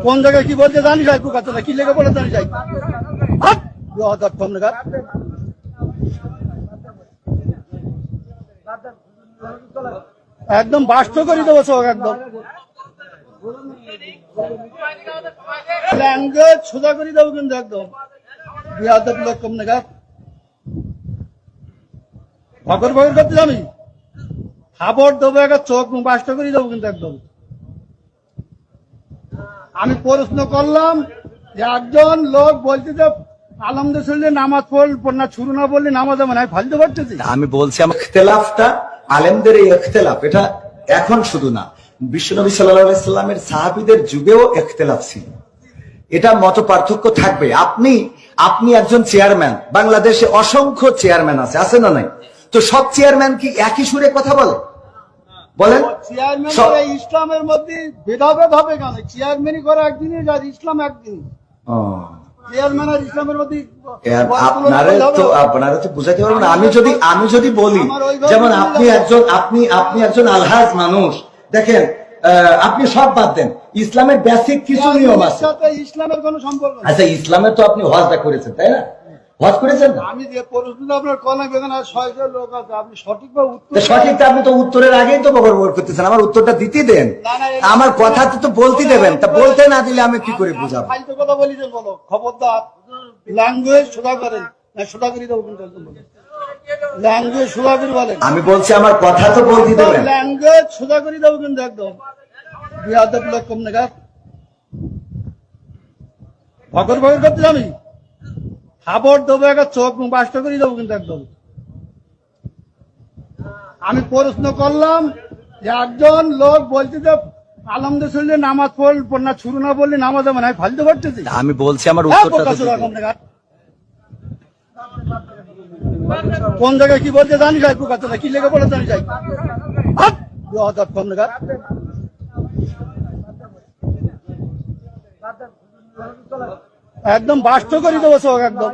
কোন জায়গায় কি বলতে জানি যাই কুকাতে কি লেগে বলে জানি যাই একদম বাস্ত করে দেবো চোখ একদম ল্যাঙ্গুয়েজ সোজা করে দেবো কিন্তু একদম বিয়াদব লোক কম নেগাত ভগর ভগর করতে জানি খাবার দেবো একটা চোখ বাস্ত করে দেবো কিন্তু একদম আমি প্রশ্ন করলাম যে একজন লোক বলছে যে আলহামদুলিল্লাহ নামাজ পড় না শুরু না বললে নামাজ মানে ফালতে পারতেছি আমি বলছি আমার ইখতিলাফটা আলেমদের এই ইখতিলাফ এটা এখন শুধু না বিশ্বনবী সাল্লাল্লাহু আলাইহি সাল্লামের সাহাবীদের যুগেও ইখতিলাফ ছিল এটা মত পার্থক্য থাকবে আপনি একজন চেয়ারম্যান বাংলাদেশে অসংখ্য চেয়ারম্যান আছে না নাই তো সব চেয়ারম্যান কি একই সুরে কথা বলে বলেন চেয়ারম্যান ইসলামের মধ্যে ভেদাভেদ হবে কেন চেয়ারম্যানই করে একদিনই আর ইসলাম একদিন চেয়ারম্যান আর ইসলামের মধ্যে আপনারা তো বুঝাতে পারবেন আমি যদি বলি যেমন আপনি একজন আলহাজ মানুষ দেখেন আপনি সব বাদ দেন ইসলামের বেসিক কিছু নিয়ম আছে ইসলামের কোনো সম্পর্ক আচ্ছা ইসলামের তো আপনি হজটা করেছেন তাই না হজ করেছেন না আমি যে প্রশ্নটা আপনার কলা বেগান আর 600 লোক আছে আপনি সঠিকভাবে উত্তর সঠিকটা আপনি তো উত্তরের আগেই তো বকর করতেছেন আমার উত্তরটা দিতে দেন আমার কথা তো বলতে দেবেন তা বলতে না দিলে আমি কি করে বুঝাবো ফালতু কথা বলিছেন বলো খবরদার ল্যাঙ্গুয়েজ সোজা করেন না সোজা করে দেবো কিন্তু ল্যাঙ্গুয়েজ সোজা করে বলেন আমি বলছি আমার কথা তো বলতে দেবেন ল্যাঙ্গুয়েজ সোজা করে দেবো কিন্তু একদম বিয়াদব লোক কম নেগাত ভগর ভগর করতে জানি খাবার দেবো একটা চোখ বাস্ত করে দেবো কিন্তু একদম আমি প্রশ্ন করলাম যে একজন লোক বলছে যে আলহামদুলিল্লাহ নামাজ পড় না শুরু না বললে নামাজ মানে ফালতে পারতেছি আমি বলছি আমার উত্তরটা কোন জায়গায় কি বলতে জানি যাই কুকাতে কি লেগে বলে জানি যাই কম নেগাত একদম বাস্ত করে দেবো চোখ একদম